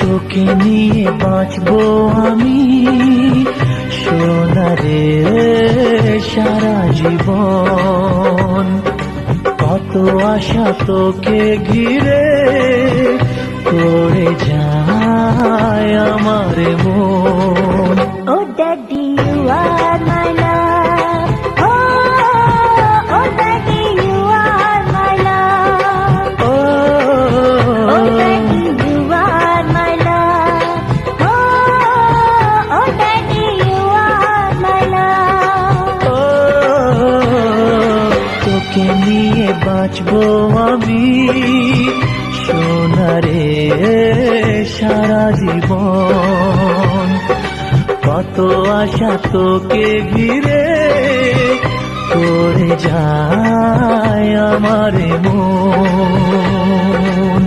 তোকে নিয়ে বাঁচবো আমি সোনারে সারা জীবন। কত আশা তোকে ঘিরে করে যায় আমার মন। Oh daddy, you are my love. Oh daddy, you are my love. Oh daddy, you are my love. Oh daddy, you are my love. তোকে নিয়ে বাঁচবো আমি সোনারে সারা জীবন। কত আশা তোকে ঘিরে করে যায় আমার মন।